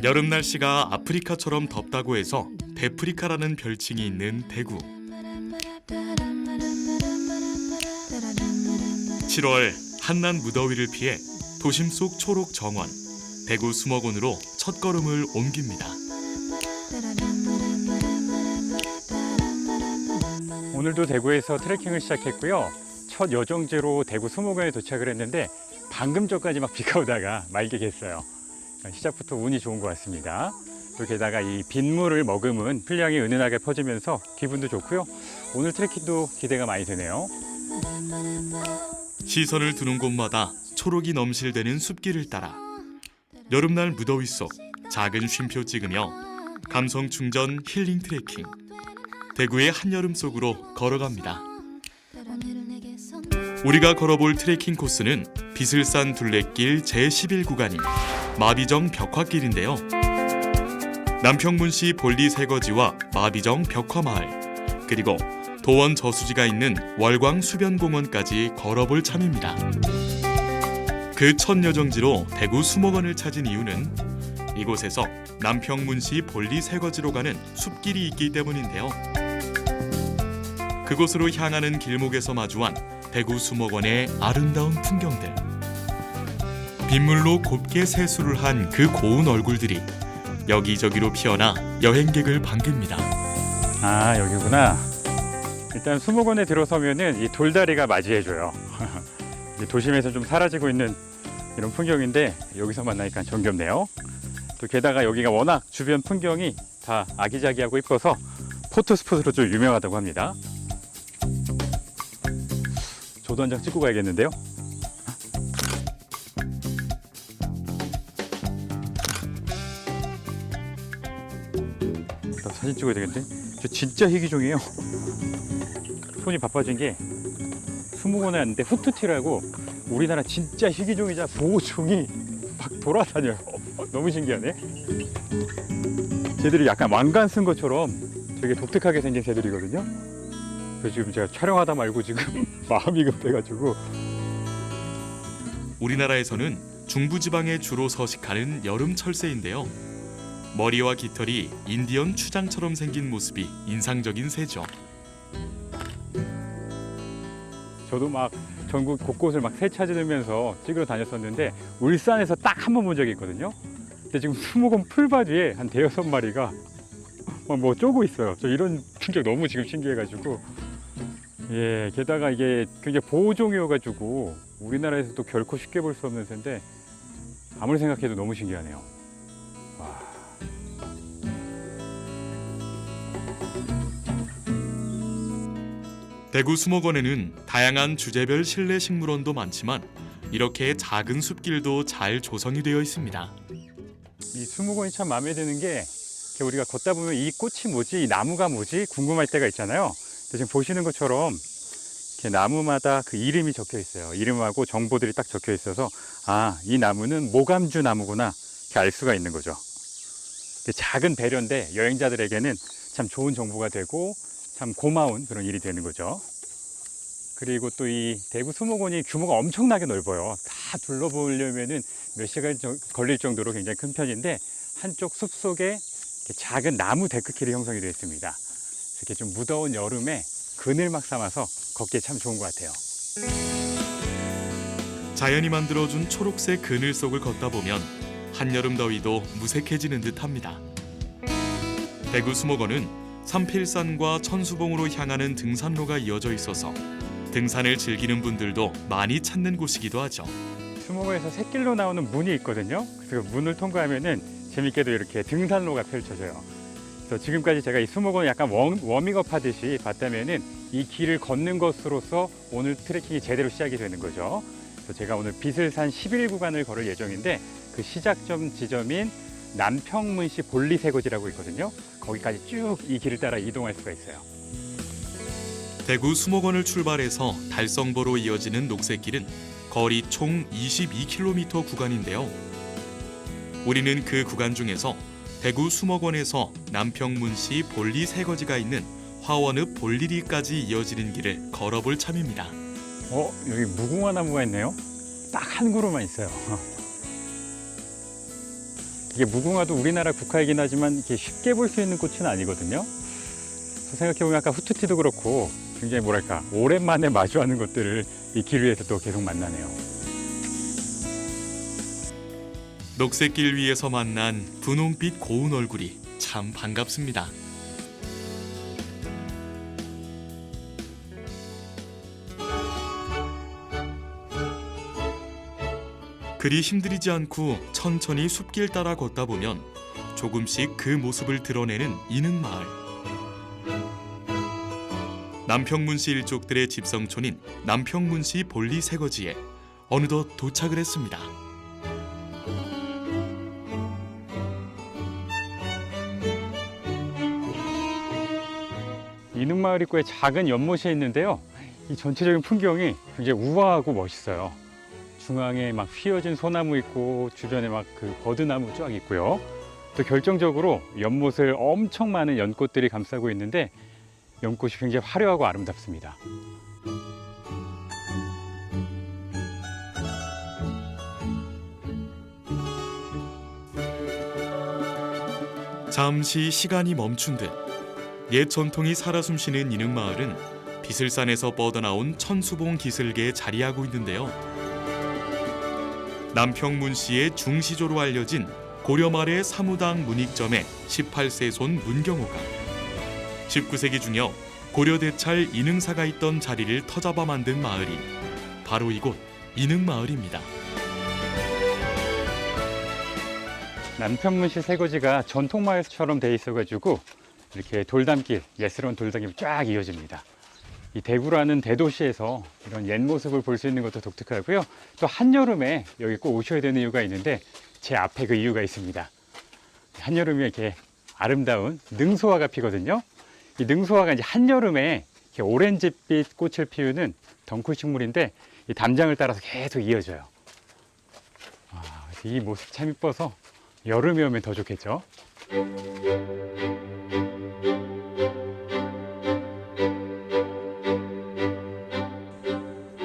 여름 날씨가 아프리카처럼 덥다고 해서 대프리카라는 별칭이 있는 대구. 7월 한낮 무더위를 피해 도심 속 초록 정원, 대구 수목원으로 첫걸음을 옮깁니다. 오늘도 대구에서 트레킹을 시작했고요. 첫 여정지로 대구 수목원에 도착을 했는데 방금 전까지 막 비가 오다가 말게 됐어요. 시작부터 운이 좋은 것 같습니다. 또 게다가 이 빗물을 머금은 풀향이 은은하게 퍼지면서 기분도 좋고요. 오늘 트레킹도 기대가 많이 되네요. 시선을 두는 곳마다 초록이 넘실대는 숲길을 따라 여름날 무더위 속 작은 쉼표 찍으며 감성 충전 힐링 트레킹. 대구의 한여름 속으로 걸어갑니다. 우리가 걸어볼 트레킹 코스는 비슬산 둘레길 제11구간인 마비정 벽화길인데요. 남평문시 볼리 새거지와 마비정 벽화마을, 그리고 도원 저수지가 있는 월광 수변공원까지 걸어볼 참입니다. 그 첫 여정지로 대구 수목원을 찾은 이유는 이곳에서 남평문시 볼리 새거지로 가는 숲길이 있기 때문인데요. 그곳으로 향하는 길목에서 마주한 대구 수목원의 아름다운 풍경들. 빗물로 곱게 세수를 한 그 고운 얼굴들이 여기저기로 피어나 여행객을 반깁니다. 아, 여기구나. 일단 수목원에 들어서면은 이 돌다리가 맞이해줘요. 도심에서 좀 사라지고 있는 이런 풍경인데 여기서 만나니까 정겹네요. 또 게다가 여기가 워낙 주변 풍경이 다 아기자기하고 이뻐서 포토스팟으로 좀 유명하다고 합니다. 저도 한 장 찍고 가야겠는데요. 사진 찍어야 되겠는데? 저 진짜 희귀종이에요. 손이 바빠진 게 수목원에 왔는데 후투티라고 우리나라 진짜 희귀종이자 보호종이 막 돌아다녀요. 너무 신기하네. 쟤들이 약간 왕관 쓴 것처럼 되게 독특하게 생긴 새들이거든요. 그래서 지금 제가 촬영하다 말고 지금 마음이 급해가지고. 우리나라에서는 중부지방에 주로 서식하는 여름 철새인데요. 머리와 깃털이 인디언 추장처럼 생긴 모습이 인상적인 새죠. 저도 막 전국 곳곳을 막 새 찾으면서 찍으러 다녔었는데 울산에서 딱 한 번 본 적이 있거든요. 근데 지금 수목원 풀밭 위에 한 대여섯 마리가 뭐 쪼고 있어요. 저 이런 풍경 너무 지금 신기해가지고. 예, 게다가 이게 굉장히 보호종이어가지고 우리나라에서도 결코 쉽게 볼 수 없는 새인데 아무리 생각해도 너무 신기하네요. 와. 대구 수목원에는 다양한 주제별 실내 식물원도 많지만 이렇게 작은 숲길도 잘 조성이 되어 있습니다. 이 수목원이 참 마음에 드는 게 이렇게 우리가 걷다 보면 이 꽃이 뭐지, 이 나무가 뭐지 궁금할 때가 있잖아요. 근데 지금 보시는 것처럼 이렇게 나무마다 그 이름이 적혀 있어요. 이름하고 정보들이 딱 적혀 있어서 아, 이 나무는 모감주 나무구나 이렇게 알 수가 있는 거죠. 작은 배려인데 여행자들에게는 참 좋은 정보가 되고 참 고마운 그런 일이 되는 거죠. 그리고 또 이 대구 수목원이 규모가 엄청나게 넓어요. 다 둘러보려면은 몇 시간 걸릴 정도로 굉장히 큰 편인데 한쪽 숲속에 이렇게 작은 나무 데크길이 형성이 되어 있습니다. 이렇게 좀 무더운 여름에 그늘막 삼아서 걷기에 참 좋은 것 같아요. 자연이 만들어준 초록색 그늘 속을 걷다 보면 한여름 더위도 무색해지는 듯합니다. 대구 수목원은 삼필산과 천수봉으로 향하는 등산로가 이어져 있어서 등산을 즐기는 분들도 많이 찾는 곳이기도 하죠. 수목원에서 샛길로 나오는 문이 있거든요. 그래서 그 문을 통과하면은 재밌게도 이렇게 등산로가 펼쳐져요. 그래서 지금까지 제가 이 수목원을 약간 워밍업 하듯이 봤다면은 이 길을 걷는 것으로서 오늘 트레킹이 제대로 시작이 되는 거죠. 그래서 제가 오늘 비슬산 11구간을 걸을 예정인데 그 시작점 지점인 남평문시 볼리 새거지라고 있거든요. 거기까지 쭉 이 길을 따라 이동할 수가 있어요. 대구 수목원을 출발해서 달성보로 이어지는 녹색길은 거리 총 22km 구간인데요. 우리는 그 구간 중에서 대구 수목원에서 남평문시 볼리 새거지가 있는 화원읍 볼리리까지 이어지는 길을 걸어볼 참입니다. 여기 무궁화 나무가 있네요. 딱 한 그루만 있어요. 이게 무궁화도 우리나라 국화이긴 하지만 이렇게 쉽게 볼 수 있는 꽃은 아니거든요. 생각해보면 아까 후투티도 그렇고 굉장히 뭐랄까 오랜만에 마주하는 것들을 이 길 위에서 또 계속 만나네요. 녹색길 위에서 만난 분홍빛 고운 얼굴이 참 반갑습니다. 그리 힘들이지 않고 천천히 숲길 따라 걷다 보면 조금씩 그 모습을 드러내는 이능마을. 남평문씨 일족들의 집성촌인 남평문씨 볼리 새거지에 어느덧 도착을 했습니다. 이능마을 입구에 작은 연못이 있는데요. 이 전체적인 풍경이 굉장히 우아하고 멋있어요. 중앙에 막 휘어진 소나무 있고 주변에 막 그 버드나무 쫙 있고요. 또 결정적으로 연못을 엄청 많은 연꽃들이 감싸고 있는데 연꽃이 굉장히 화려하고 아름답습니다. 잠시 시간이 멈춘 듯 옛 전통이 살아 숨쉬는 이능마을은 비슬산에서 뻗어나온 천수봉 기슭에 자리하고 있는데요. 남평문씨의 중시조로 알려진 고려 말의 사무당 문익점의 18세 손 문경호가 19세기 중엽 고려 대찰 이능사가 있던 자리를 터잡아 만든 마을이 바로 이곳 이능마을입니다. 남평문씨 새거지가 전통마을처럼 돼 있어가지고 이렇게 돌담길, 예스러운 돌담길이 쫙 이어집니다. 이 대구라는 대도시에서 이런 옛 모습을 볼 수 있는 것도 독특하고요. 또 한여름에 여기 꼭 오셔야 되는 이유가 있는데 제 앞에 그 이유가 있습니다. 한여름에 이렇게 아름다운 능소화가 피거든요. 이 능소화가 이제 한여름에 이렇게 오렌지빛 꽃을 피우는 덩쿨 식물인데 이 담장을 따라서 계속 이어져요. 이 모습 참 이뻐서 여름에 오면 더 좋겠죠.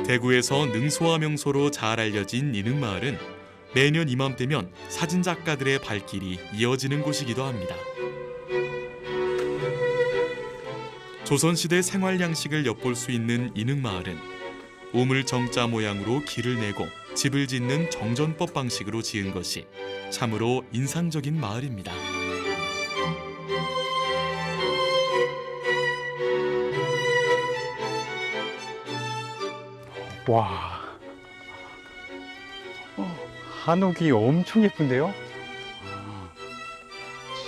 대구에서 능소화 명소로 잘 알려진 이능마을은 매년 이맘때면 사진작가들의 발길이 이어지는 곳이기도 합니다. 조선시대 생활 양식을 엿볼 수 있는 이능마을은 우물 정자 모양으로 길을 내고 집을 짓는 정전법 방식으로 지은 것이 참으로 인상적인 마을입니다. 와, 한옥이 엄청 예쁜데요?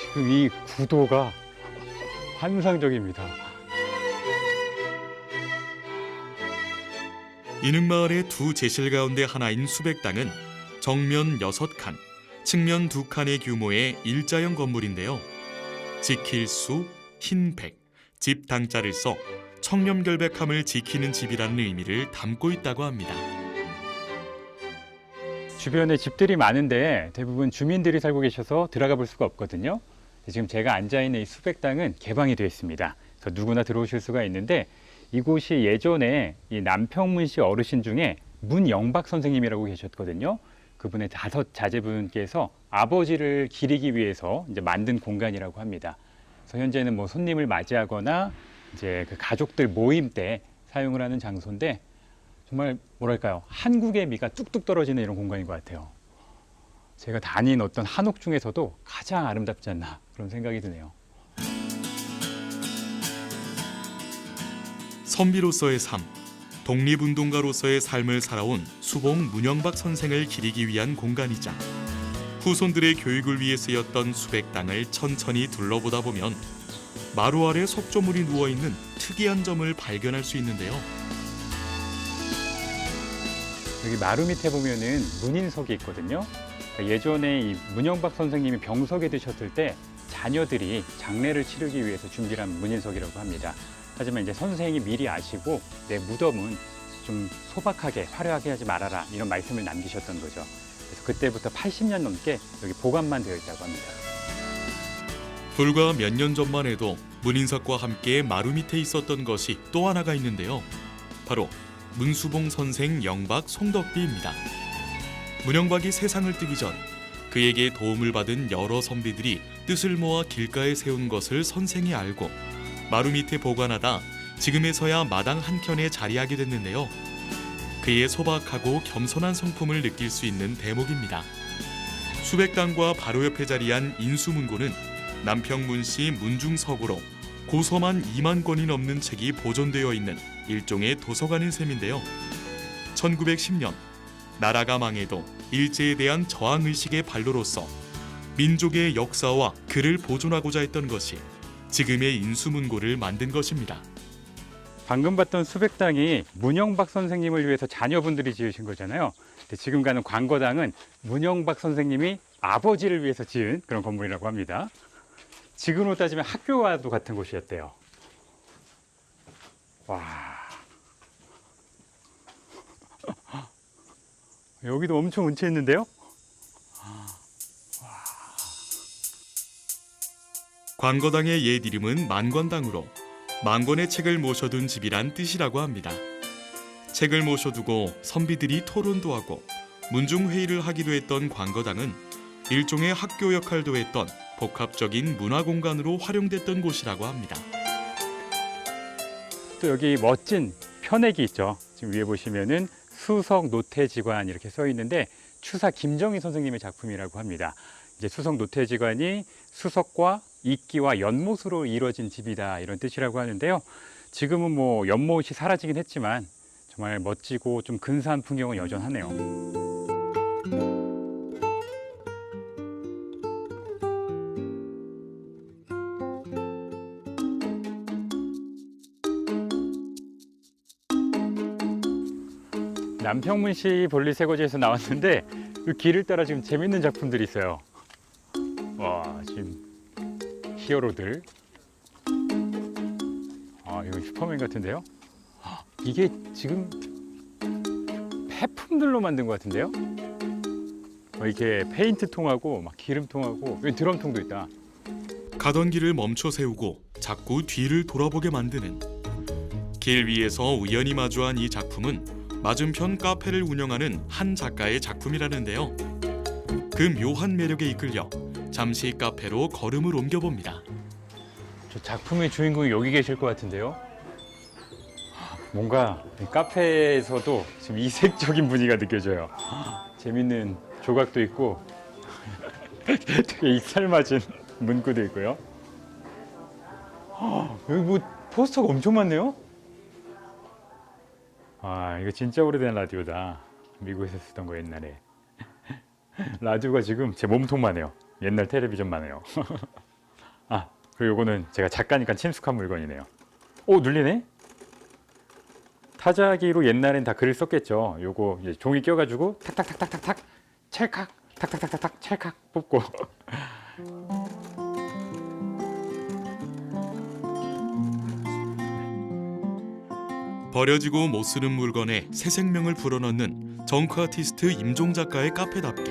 지금 이 구도가 환상적입니다. 이능마을의 두 제실 가운데 하나인 수백당은 정면 6칸, 측면 2칸의 규모의 일자형 건물인데요. 지킬수, 흰백, 집 당자를 써 청렴결백함을 지키는 집이라는 의미를 담고 있다고 합니다. 주변에 집들이 많은데 대부분 주민들이 살고 계셔서 들어가 볼 수가 없거든요. 지금 제가 앉아있는 이 수백당은 개방이 되어 있습니다. 그래서 누구나 들어오실 수가 있는데 이곳이 예전에 이 남평문씨 어르신 중에 문영박 선생님이라고 계셨거든요. 그분의 5 자제분께서 아버지를 기리기 위해서 이제 만든 공간이라고 합니다. 그래서 현재는 뭐 손님을 맞이하거나 이제 그 가족들 모임 때 사용을 하는 장소인데 정말 뭐랄까요, 한국의 미가 뚝뚝 떨어지는 이런 공간인 것 같아요. 제가 다닌 어떤 한옥 중에서도 가장 아름답지 않나 그런 생각이 드네요. 선비로서의 삶, 독립운동가로서의 삶을 살아온 수봉 문영박 선생을 기리기 위한 공간이자 후손들의 교육을 위해 쓰였던 수백당을 천천히 둘러보다 보면 마루 아래 석조물이 누워있는 특이한 점을 발견할 수 있는데요. 여기 마루 밑에 보면은 문인석이 있거든요. 예전에 이 문영박 선생님이 병석에 드셨을 때 자녀들이 장례를 치르기 위해서 준비한 문인석이라고 합니다. 하지만 이제 선생이 미리 아시고 내 무덤은 좀 소박하게 화려하게 하지 말아라 이런 말씀을 남기셨던 거죠. 그래서 그때부터 80년 넘게 여기 보관만 되어 있다고 합니다. 불과 몇 년 전만 해도 문인석과 함께 마루 밑에 있었던 것이 또 하나가 있는데요. 바로 문수봉 선생 영박 송덕비입니다. 문영박이 세상을 뜨기 전 그에게 도움을 받은 여러 선비들이 뜻을 모아 길가에 세운 것을 선생이 알고 마루 밑에 보관하다 지금에서야 마당 한켠에 자리하게 됐는데요. 그의 소박하고 겸손한 성품을 느낄 수 있는 대목입니다. 수백당과 바로 옆에 자리한 인수문고는 남평문시 문중서고로 고서만 2만 권이 넘는 책이 보존되어 있는 일종의 도서관인 셈인데요. 1910년 나라가 망해도 일제에 대한 저항의식의 발로로서 민족의 역사와 글을 보존하고자 했던 것이 지금의 인수문고를 만든 것입니다. 방금 봤던 수백당이 문영박 선생님을 위해서 자녀분들이 지으신 거잖아요. 근데 지금 가는 광거당은 문영박 선생님이 아버지를 위해서 지은 그런 건물이라고 합니다. 지금으로 따지면 학교와도 같은 곳이었대요. 와. 여기도 엄청 운치했는데요? 광거당의 옛 이름은 만관당으로 만권의 책을 모셔둔 집이란 뜻이라고 합니다. 책을 모셔두고 선비들이 토론도 하고 문중회의를 하기도 했던 광거당은 일종의 학교 역할도 했던 복합적인 문화공간으로 활용됐던 곳이라고 합니다. 또 여기 멋진 편액이 있죠. 지금 위에 보시면은 수석 노태지관 이렇게 써 있는데 추사 김정희 선생님의 작품이라고 합니다. 이제 수석 노태지관이 수석과 이끼와 연못으로 이루어진 집이다 이런 뜻이라고 하는데요. 지금은 뭐 연못이 사라지긴 했지만 정말 멋지고 좀 근사한 풍경은 여전하네요. 남평문시 볼리세거지에서 나왔는데 이 길을 따라 지금 재밌는 작품들이 있어요. 와, 지금 히어로들. 아, 이거 슈퍼맨 같은데요? 이게 지금 폐품들로 만든 것 같은데요? 이렇게 페인트 통하고 막 기름통하고 여기 드럼통도 있다. 가던 길을 멈춰 세우고 자꾸 뒤를 돌아보게 만드는 길 위에서 우연히 마주한 이 작품은 맞은편 카페를 운영하는 한 작가의 작품이라는데요. 그 묘한 매력에 이끌려 잠시 카페로 걸음을 옮겨봅니다. 저 작품의 주인공이 여기 계실 것 같은데요? 뭔가 이 카페에서도 지금 이색적인 분위기가 느껴져요. 재밌는 조각도 있고 되게 익살맞은 문구도 있고요. 여기 뭐 포스터가 엄청 많네요? 아, 이거 진짜 오래된 라디오다. 미국에서 쓰던 거 옛날에. 라디오가 지금 제 몸통만 해요. 옛날 텔레비전만 해요. 아, 그리고 요거는 제가 작가니까 친숙한 물건이네요. 오, 눌리네? 타자기로 옛날엔 다 글을 썼겠죠. 요거 이제 종이 껴가지고 탁탁탁탁탁탁 찰칵 탁탁탁탁탁 찰칵 뽑고. 버려지고 못 쓰는 물건에 새 생명을 불어넣는 정크 아티스트 임종 작가의 카페답게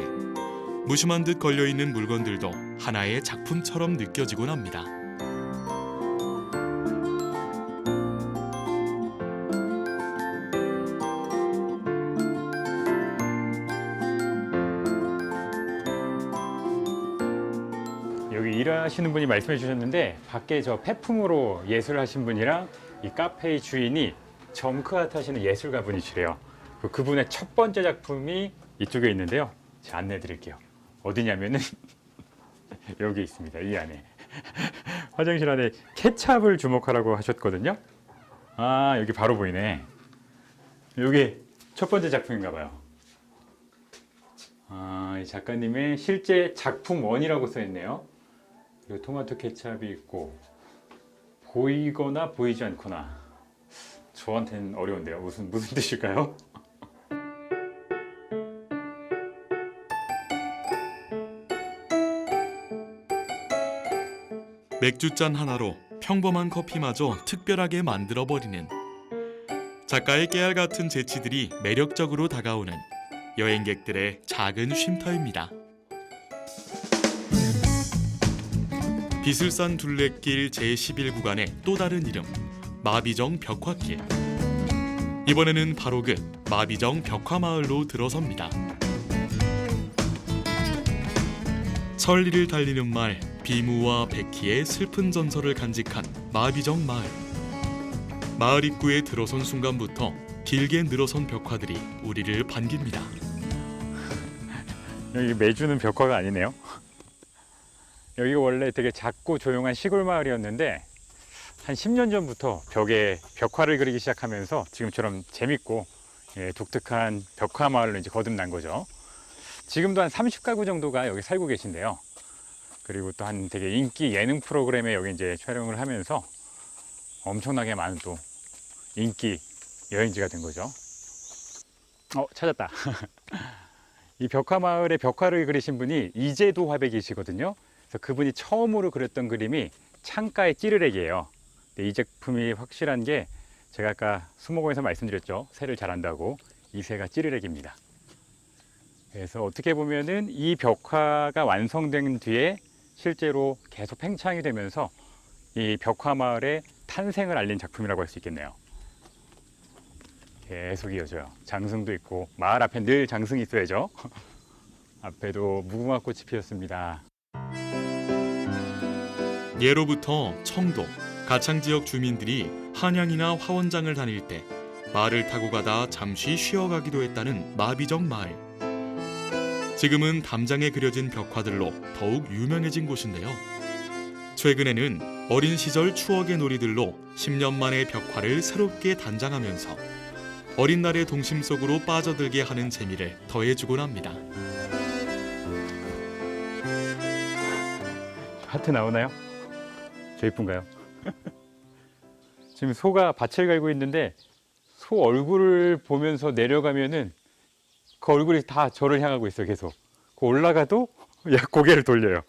무심한 듯 걸려있는 물건들도 하나의 작품처럼 느껴지곤 합니다. 여기 일하시는 분이 말씀해 주셨는데 밖에 저 폐품으로 예술하신 분이랑 이 카페의 주인이 정크아트 하시는 예술가 분이시래요. 그분의 첫 번째 작품이 이쪽에 있는데요. 제가 안내해 드릴게요. 어디냐면은 여기 있습니다. 이 안에. 화장실 안에 케찹을 주목하라고 하셨거든요. 아, 여기 바로 보이네. 여기 첫 번째 작품인가 봐요. 아, 이 작가님의 실제 작품 원이라고 써 있네요. 그리고 토마토 케찹이 있고 보이거나 보이지 않거나. 저한테는 어려운데요. 무슨 뜻일까요? 맥주잔 하나로 평범한 커피마저 특별하게 만들어버리는 작가의 깨알 같은 재치들이 매력적으로 다가오는 여행객들의 작은 쉼터입니다. 비슬산 둘레길 제11구간의 또 다른 이름 마비정 벽화길. 이번에는 바로 그 마비정 벽화마을로 들어섭니다. 천리를 달리는 말 비무와 백희의 슬픈 전설을 간직한 마비정 마을. 마을 입구에 들어선 순간부터 길게 늘어선 벽화들이 우리를 반깁니다. 여기 매주는 벽화가 아니네요. 여기가 원래 되게 작고 조용한 시골 마을이었는데 한 10년 전부터 벽에 벽화를 그리기 시작하면서 지금처럼 재밌고 독특한 벽화 마을로 이제 거듭난 거죠. 지금도 한 30가구 정도가 여기 살고 계신데요. 그리고 또 한 되게 인기 예능 프로그램에 여기 이제 촬영을 하면서 엄청나게 많은 또 인기 여행지가 된 거죠. 찾았다. 이 벽화 마을의 벽화를 그리신 분이 이재도 화백이시거든요. 그래서 그분이 처음으로 그렸던 그림이 창가의 찌르레기예요. 근데 이 제품이 확실한 게 제가 아까 수목원에서 말씀드렸죠. 새를 잘한다고. 이 새가 찌르레기입니다. 그래서 어떻게 보면은 이 벽화가 완성된 뒤에 실제로 계속 팽창이 되면서 이 벽화 마을의 탄생을 알린 작품이라고 할 수 있겠네요. 계속 이어져요. 장승도 있고 마을 앞에 늘 장승이 있어야죠. 앞에도 무궁화꽃이 피었습니다. 예로부터 청도, 가창 지역 주민들이 한양이나 화원장을 다닐 때 말을 타고 가다 잠시 쉬어가기도 했다는 마비정 마을. 지금은 담장에 그려진 벽화들로 더욱 유명해진 곳인데요. 최근에는 어린 시절 추억의 놀이들로 10년 만에 벽화를 새롭게 단장하면서 어린 날의 동심 속으로 빠져들게 하는 재미를 더해주곤 합니다. 하트 나오나요? 저 이쁜가요? 지금 소가 밭을 갈고 있는데 소 얼굴을 보면서 내려가면은 그 얼굴이 다 저를 향하고 있어요. 계속 그 올라가도 고개를 돌려요.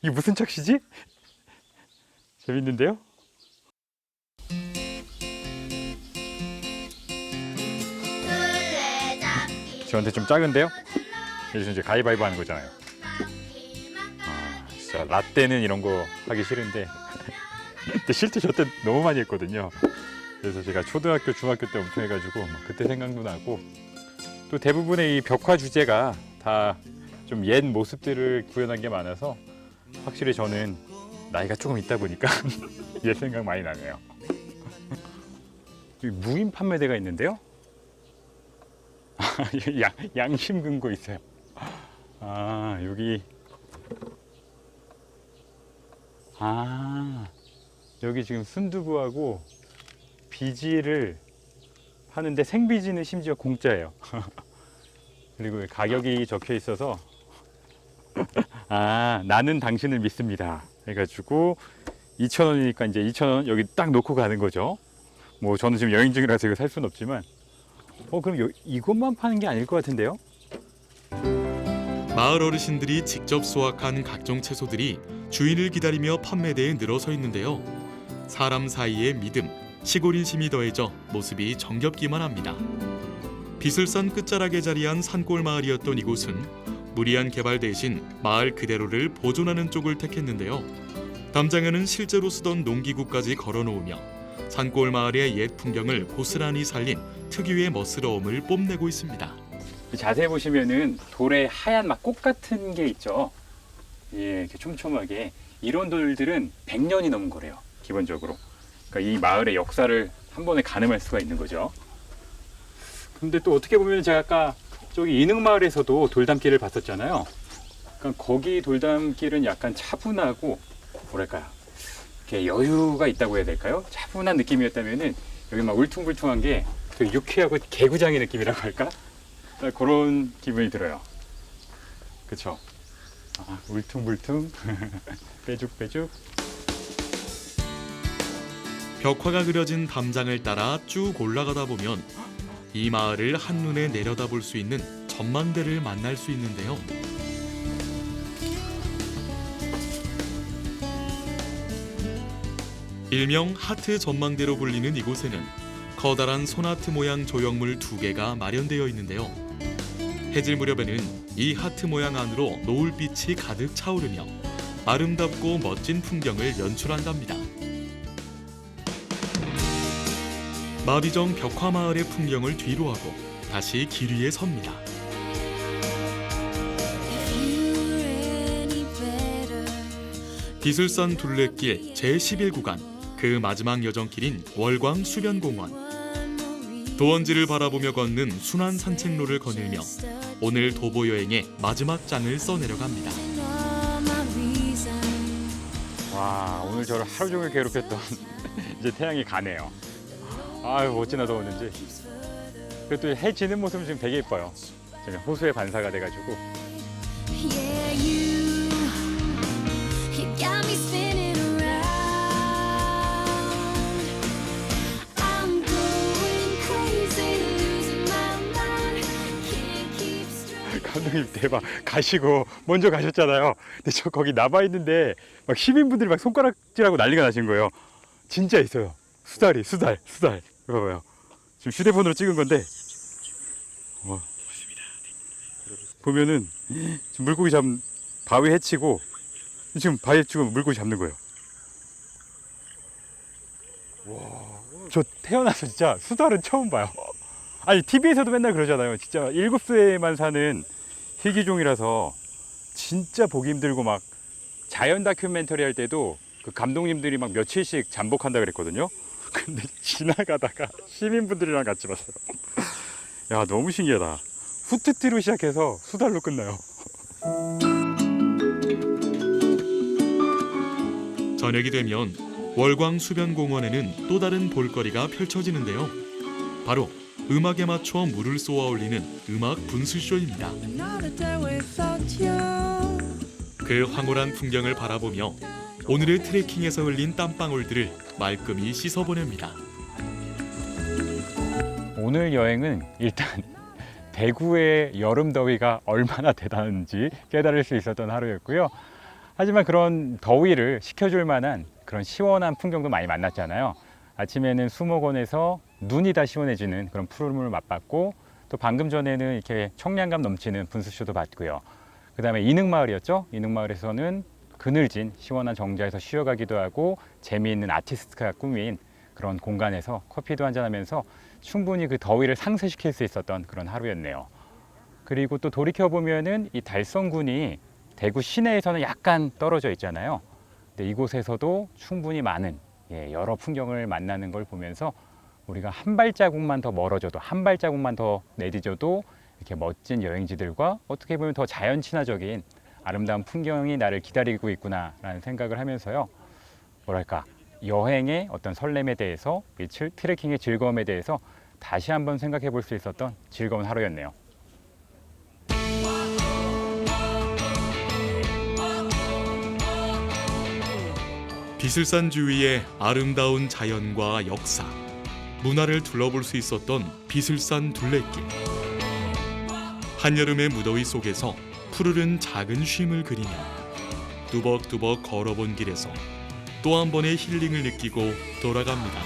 이게 무슨 착시지? 재밌는데요? 저한테 좀 작은데요? 여기서 이제 가위바위보 하는 거잖아요. 진짜 라떼는 이런 거 하기 싫은데 근데 실제 저 때 너무 많이 했거든요. 그래서 제가 초등학교, 중학교 때 엄청 해가지고 그때 생각도 나고, 또 대부분의 이 벽화 주제가 다 좀 옛 모습들을 구현한 게 많아서 확실히 저는 나이가 조금 있다 보니까 옛 생각 많이 나네요. 여기 무인 판매대가 있는데요. 양심 금고 있어요. 여기 지금 순두부하고 비지를 파는데 생비지는 심지어 공짜예요. 그리고 가격이 적혀 있어서 나는 당신을 믿습니다 해가지고 2,000원이니까 이제 2,000원 여기 딱 놓고 가는 거죠. 뭐 저는 지금 여행 중이라서 이거 살 수는 없지만 그럼 이것만 파는 게 아닐 것 같은데요? 마을 어르신들이 직접 수확한 각종 채소들이 주인을 기다리며 판매대에 늘어서 있는데요. 사람 사이의 믿음, 시골인심이 더해져 모습이 정겹기만 합니다. 비슬산 끝자락에 자리한 산골 마을이었던 이곳은 무리한 개발 대신 마을 그대로를 보존하는 쪽을 택했는데요. 담장에는 실제로 쓰던 농기구까지 걸어놓으며 산골 마을의 옛 풍경을 고스란히 살린 특유의 멋스러움을 뽐내고 있습니다. 자세히 보시면은 돌에 하얀 막 꽃 같은 게 있죠. 이렇게 촘촘하게. 이런 돌들은 100년이 넘은 거래요, 기본적으로. 그러니까 이 마을의 역사를 한 번에 가늠할 수가 있는 거죠. 근데 또 어떻게 보면 제가 아까 저기 인흥마을에서도 돌담길을 봤었잖아요. 그러니까 거기 돌담길은 약간 차분하고 뭐랄까요, 이렇게 여유가 있다고 해야 될까요? 차분한 느낌이었다면은 여기 막 울퉁불퉁한 게 되게 유쾌하고 개구장의 느낌이라고 할까? 그런 기분이 들어요. 그쵸? 울퉁불퉁 빼죽빼죽. 벽화가 그려진 담장을 따라 쭉 올라가다 보면 이 마을을 한눈에 내려다볼 수 있는 전망대를 만날 수 있는데요. 일명 하트 전망대로 불리는 이곳에는 커다란 손하트 모양 조형물 2개가 마련되어 있는데요. 해질 무렵에는 이 하트 모양 안으로 노을빛이 가득 차오르며 아름답고 멋진 풍경을 연출한답니다. 마비정 벽화마을의 풍경을 뒤로하고 다시 길 위에 섭니다. 비슬산 둘레길 제11구간 그 마지막 여정길인 월광 수변공원. 도원지를 바라보며 걷는 순환 산책로를 거닐며 오늘 도보 여행의 마지막 장을 써내려갑니다. 와, 오늘 저를 하루 종일 괴롭혔던 이제 태양이 가네요. 아유, 어찌나 더웠는지. 그리고 또 해 지는 모습은 지금 되게 예뻐요. 지금 호수의 반사가 돼가지고. 감독님 대박, 가시고 먼저 가셨잖아요. 근데 저 거기 남아 있는데 막 시민분들이 막 손가락질하고 난리가 나신 거예요. 진짜 있어요. 수달. 이거 봐요. 지금 휴대폰으로 찍은 건데 보면은 지금 물고기 바위 해치고 지금 바위 해치고 물고기 잡는 거예요. 와, 저 태어나서 진짜 수달은 처음 봐요. 아니 TV에서도 맨날 그러잖아요. 진짜 7세만 사는 희귀종이라서 진짜 보기 힘들고 막 자연 다큐멘터리 할 때도 그 감독님들이 막 며칠씩 잠복한다 그랬거든요. 근데 지나가다가 시민분들이랑 같이 봤어요. 야, 너무 신기하다. 후트티로 시작해서 수달로 끝나요. 저녁이 되면 월광 수변공원에는 또 다른 볼거리가 펼쳐지는데요. 바로 음악에 맞춰 물을 쏘아 올리는 음악 분수쇼입니다. 그 황홀한 풍경을 바라보며 오늘의 트레킹에서 흘린 땀방울들을 말끔히 씻어보냅니다. 오늘 여행은 일단 대구의 여름 더위가 얼마나 대단한지 깨달을 수 있었던 하루였고요. 하지만 그런 더위를 식혀줄 만한 그런 시원한 풍경도 많이 만났잖아요. 아침에는 수목원에서 눈이 다 시원해지는 그런 푸르름을 맛봤고, 또 방금 전에는 이렇게 청량감 넘치는 분수쇼도 봤고요. 그 다음에 이능마을이었죠. 이능마을에서는 그늘진 시원한 정자에서 쉬어가기도 하고 재미있는 아티스트가 꾸민 그런 공간에서 커피도 한잔하면서 충분히 그 더위를 상쇄시킬 수 있었던 그런 하루였네요. 그리고 또 돌이켜보면은 이 달성군이 대구 시내에서는 약간 떨어져 있잖아요. 근데 이곳에서도 충분히 많은 여러 풍경을 만나는 걸 보면서 우리가 한 발자국만 더 멀어져도, 한 발자국만 더 내디뎌도 이렇게 멋진 여행지들과 어떻게 보면 더 자연 친화적인 아름다운 풍경이 나를 기다리고 있구나라는 생각을 하면서요. 뭐랄까, 여행의 어떤 설렘에 대해서, 이 트레킹의 즐거움에 대해서 다시 한번 생각해 볼 수 있었던 즐거운 하루였네요. 비슬산 주위의 아름다운 자연과 역사, 문화를 둘러볼 수 있었던 비슬산 둘레길. 한여름의 무더위 속에서 푸르른 작은 쉼을 그리며 뚜벅뚜벅 걸어본 길에서 또 한 번의 힐링을 느끼고 돌아갑니다.